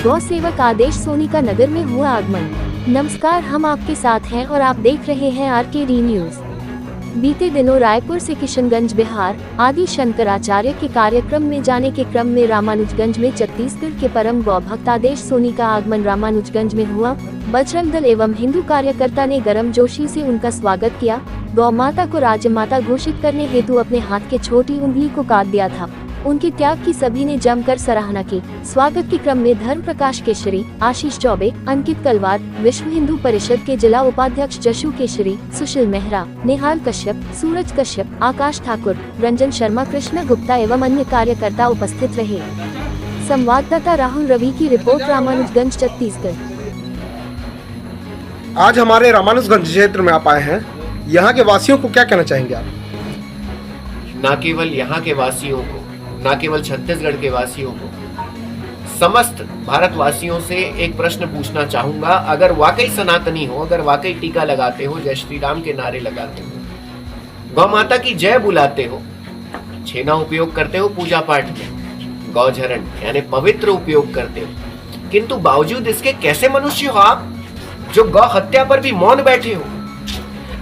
गौ सेवक आदेश सोनी का नगर में हुआ आगमन। नमस्कार, हम आपके साथ हैं और आप देख रहे हैं RKD न्यूज। बीते दिनों रायपुर से किशनगंज बिहार आदि शंकराचार्य के कार्यक्रम में जाने के क्रम में रामानुजगंज में छत्तीसगढ़ के परम गौ भक्त आदेश सोनी का आगमन रामानुजगंज में हुआ। बजरंग दल एवं हिंदू कार्यकर्ता ने गर्मजोशी से उनका स्वागत किया। गौ माता को राजमाता घोषित करने हेतु अपने हाथ के छोटी उंगली को काट दिया था। उनके त्याग की सभी ने जमकर सराहना की। स्वागत के क्रम में धर्म प्रकाश केशरी, आशीष चौबे, अंकित कलवार, विश्व हिंदू परिषद के जिला उपाध्यक्ष जशु केशरी, सुशील मेहरा, नेहाल कश्यप, सूरज कश्यप, आकाश ठाकुर, रंजन शर्मा, कृष्ण गुप्ता एवं अन्य कार्यकर्ता उपस्थित रहे। संवाददाता राहुल रवि की रिपोर्ट, रामानुजगंज, छत्तीसगढ़। आज हमारे रामानुजगंज क्षेत्र में आप आए हैं, यहाँ के वासियों को क्या कहना चाहेंगे आप? न केवल यहाँ के वासियों को, न केवल छत्तीसगढ़ के वासियों को, समस्त भारतवासियों से एक प्रश्न पूछना चाहूंगा। अगर वाकई सनातनी हो, अगर वाकई टीका लगाते हो, जय श्री राम के नारे लगाते हो, गौ माता की जय बुलाते हो, छेना उपयोग करते हो पूजा पाठ में, गौझरण यानी पवित्र उपयोग करते हो, किंतु बावजूद इसके कैसे मनुष्य हो आप जो गौ हत्या पर भी मौन बैठे हो?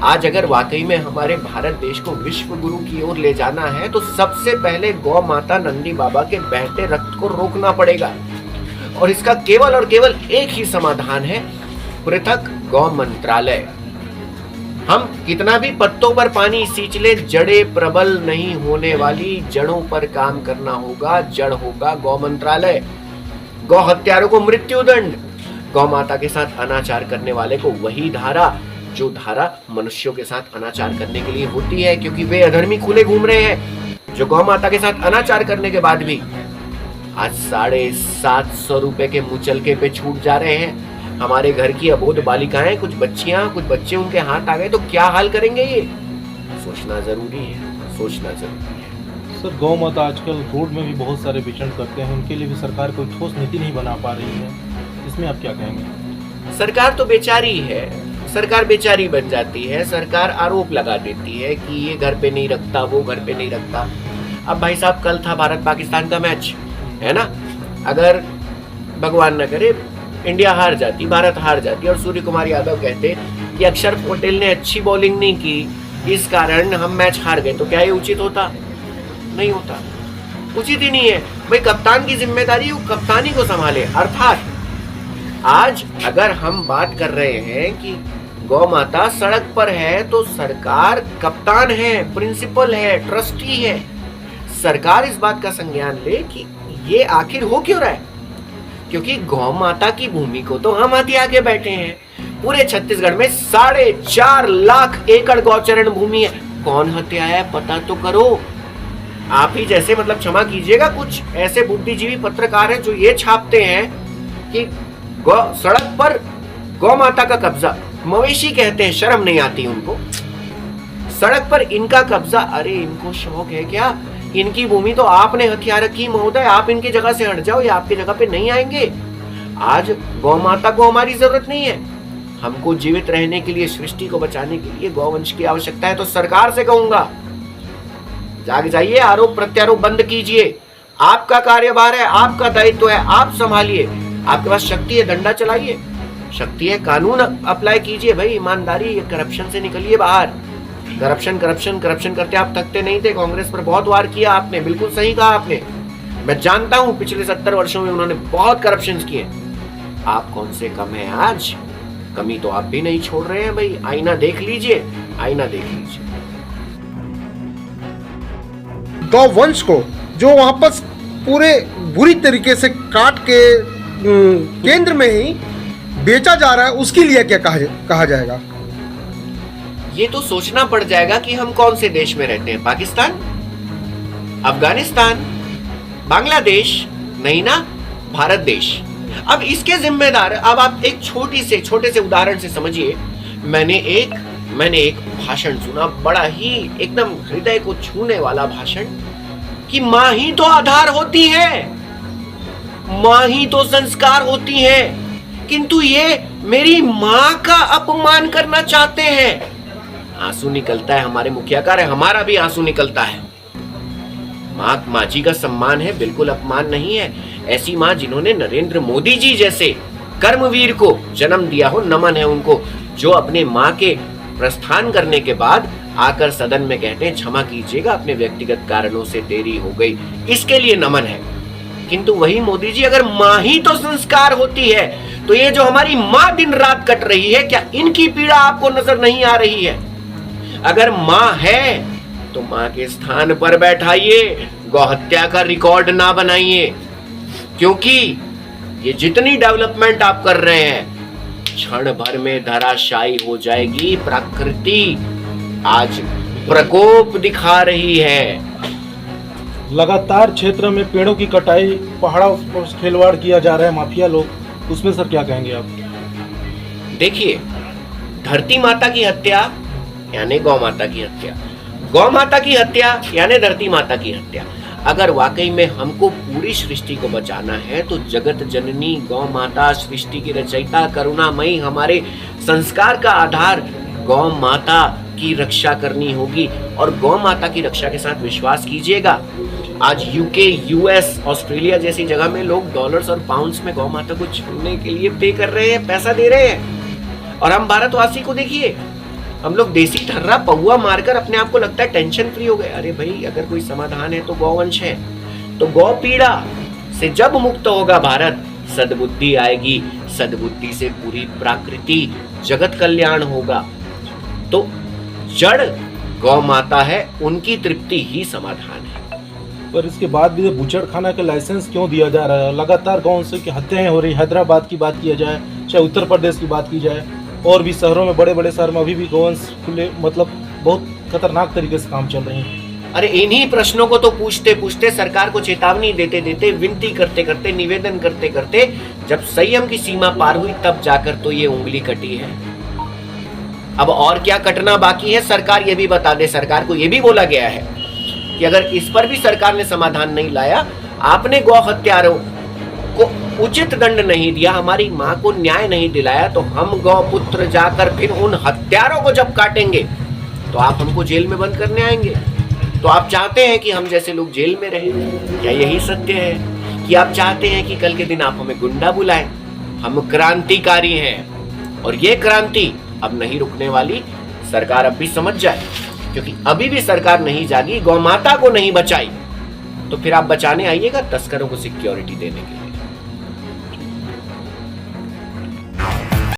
आज अगर वाकई में हमारे भारत देश को विश्व गुरु की ओर ले जाना है तो सबसे पहले गौ माता नंदी बाबा के बहते रक्त को रोकना पड़ेगा। और इसका केवल और केवल एक ही समाधान है, पृथक गौ मंत्रालय। हम कितना भी पत्तों पर पानी सींच ले, जड़े प्रबल नहीं होने वाली, जड़ों पर काम करना होगा। जड़ होगा गौ मंत्रालय। गौ हत्यारों को मृत्युदंड, गौ माता के साथ अनाचार करने वाले को वही धारा जो धारा मनुष्यों के साथ अनाचार करने के लिए होती है, क्योंकि वे अधर्मी खुले घूम रहे हैं जो गौ माता के साथ अनाचार करने के बाद भी आज 750 रुपए के मुचलके पे छूट जा रहे हैं। हमारे घर की अबोध बालिकाएं, कुछ बच्चियां, कुछ बच्चे उनके हाथ आ गए तो क्या हाल करेंगे? ये सोचना जरूरी है, सोचना जरूरी है। सर, गौ माता आजकल रोड में भी बहुत सारे विचरण करते हैं, उनके लिए भी सरकार कोई ठोस नीति नहीं बना पा रही है, इसमें आप क्या कहेंगे? सरकार तो बेचारी है, सरकार बेचारी बन जाती है। सरकार आरोप लगा देती है कि ये घर पे नहीं रखता, वो घर पे नहीं रखता। अब भाई साहब, कल था भारत पाकिस्तान का मैच, है ना? अगर भगवान न करे इंडिया हार जाती, भारत हार जाती और सूर्य कुमार यादव कहते कि अक्षर पटेल ने अच्छी बॉलिंग नहीं की, इस कारण हम मैच हार गए, तो क्या ये उचित होता? नहीं होता, उचित ही नहीं है। भाई कप्तान की जिम्मेदारी वो कप्तानी को संभाले। अर्थात आज अगर हम बात कर रहे हैं कि गौ माता सड़क पर है तो सरकार कप्तान है, प्रिंसिपल है, ट्रस्टी है। सरकार इस बात का संज्ञान ले कि ये आखिर हो क्यों रहा है, क्योंकि गौ माता की भूमि को तो हम हथिया के बैठे हैं। पूरे छत्तीसगढ़ में 4.5 लाख एकड़ गौचरण भूमि है। कौन हत्या है पता तो करो। आप ही जैसे, मतलब क्षमा कीजिएगा, कुछ ऐसे बुद्धिजीवी पत्रकार हैं जो ये छापते हैं कि सड़क पर गौ माता का कब्जा, मवेशी कहते हैं, शर्म नहीं आती उनको, सड़क पर इनका कब्जा। अरे इनको शौक है क्या? इनकी भूमि तो आपने हथिया रखी महोदय, आप इनकी जगह से हट जाओ, ये आपकी जगह पे नहीं आएंगे। आज गौ माता को हमारी जरूरत नहीं है, हमको जीवित रहने के लिए, सृष्टि को बचाने के लिए गौवंश की आवश्यकता है। तो सरकार से कहूंगा, जाग जाइए, आरोप प्रत्यारोप बंद कीजिए। आपका कार्यभार है, आपका दायित्व है, आप संभालिए। आपके पास शक्ति है, डंडा चलाइए, शक्ति है, कानून अप्लाई कीजिए। भाई ईमानदारी, करप्शन से निकलिए बाहर। करप्शन करप्शन करप्शन करते आप थकते नहीं थे। कांग्रेस पर बहुत वार किया आपने, बिल्कुल सही कहा आपने। मैं जानता हूं पिछले 70 वर्षों में उन्होंने बहुत करप्शन किए। आप कौन से कम है आज? कमी तो आप भी नहीं छोड़ रहे हैं। भाई आईना देख लीजिए, आईना देख लीजिए। गौवंश को जो वापस पूरे बुरी तरीके से काट के केंद्र में ही बेचा जा रहा है, उसके लिए क्या कहा जाएगा? ये तो सोचना पड़ जाएगा कि हम कौन से देश में रहते हैं। पाकिस्तान, अफगानिस्तान, बांग्लादेश, नहीं ना, भारत देश। अब इसके जिम्मेदार, अब आप एक छोटे से उदाहरण से समझिए। मैंने एक भाषण सुना, बड़ा ही एकदम हृदय को छूने वाला भाषण, कि मां ही तो आधार होती है, मां ही तो संस्कार होती है, किंतु ये मेरी मां का अपमान करना चाहते हैं। आंसू निकलता है, हमारे मुखिया का, हमारा भी आंसू निकलता है। माँ जी का सम्मान है, बिल्कुल अपमान नहीं है। ऐसी माँ जिन्होंने नरेंद्र मोदी जी जैसे कर्मवीर को जन्म दिया हो, नमन है उनको, जो अपने माँ के प्रस्थान करने के बाद आकर सदन में कहते हैं क्षमा कीजिएगा अपने व्यक्तिगत कारणों से देरी हो गई, इसके लिए नमन है। किंतु वही मोदी जी अगर माँ ही तो संस्कार होती है, तो ये जो हमारी माँ दिन रात कट रही है, क्या इनकी पीड़ा आपको नजर नहीं आ रही है? अगर माँ है तो माँ के स्थान पर बैठाइए, गौहत्या का रिकॉर्ड ना बनाइए, क्योंकि ये जितनी डेवलपमेंट आप कर रहे हैं क्षण भर में धराशायी हो जाएगी। प्रकृति आज प्रकोप दिखा रही है। लगातार क्षेत्र में पेड़ों की कटाई, पहाड़ों पर खिलवाड़ किया जा रहा है माफिया लोग, उसमें सर क्या कहेंगे आप? देखिए, धरती माता की हत्या यानी गौ माता की हत्या, गौ माता की हत्या यानी धरती माता की हत्या। अगर वाकई में हमको पूरी सृष्टि को बचाना है तो जगत जननी गौ माता, सृष्टि की रचयिता, करुणामयी, हमारे संस्कार का आधार गौ माता की रक्षा करनी होगी। और गौ माता की रक्षा के साथ विश्वास कीजिएगा, आज यूके, यूएस, ऑस्ट्रेलिया जैसी जगह में लोग डॉलर्स और पाउंड्स में गौ माता को छूने के लिए पे कर रहे हैं, पैसा दे रहे हैं। और हम भारतवासी को देखिए, हम लोग देसी ठर्रा पौआ मारकर अपने आप को लगता है टेंशन फ्री हो गए। अरे भाई, अगर कोई समाधान है तो गौवंश है। तो गौ पीड़ा से जब मुक्त होगा भारत, सद्बुद्धि आएगी, सद्बुद्धि से पूरी प्रकृति, जगत कल्याण होगा। तो जड़ गौ माता है, उनकी तृप्ति ही समाधान है। पर इसके बाद भी बूचड़खाना के लाइसेंस क्यों दिया जा रहा है? लगातार गौवंश की हत्याएं हो रही। हैदराबाद की बात किया जाए, चाहे उत्तर प्रदेश की बात की जाए, और भी शहरों में, बड़े बड़े शहर में अभी भी गौवंश खुले, मतलब बहुत खतरनाक तरीके से काम चल रहे हैं। अरे इन्हीं प्रश्नों को तो पूछते पूछते, सरकार को चेतावनी देते देते, विनती करते करते, निवेदन करते करते, जब संयम की सीमा पार हुई तब जाकर तो ये उंगली कटी है। अब और क्या कटना बाकी है सरकार ये भी बता दे। सरकार को ये भी बोला गया है कि अगर इस पर भी सरकार ने समाधान नहीं लाया, आपने गौ हत्यारों को उचित दंड नहीं दिया, हमारी माँ को न्याय नहीं दिलाया, तो हम गौपुत्र जाकर फिर उन हत्यारों को जब काटेंगे तो आप हमको जेल में बंद करने आएंगे। तो आप चाहते हैं कि हम जैसे लोग जेल में रहें? क्या यही सत्य है कि आप चाहते हैं कि कल के दिन आप हमें गुंडा बुलाएं? हम क्रांतिकारी हैं और ये क्रांति अब नहीं रुकने वाली। सरकार अब भी समझ जाए, क्योंकि अभी भी सरकार नहीं जागी, गौ माता को नहीं बचाई, तो फिर आप बचाने आइएगा तस्करों को सिक्योरिटी देने के लिए।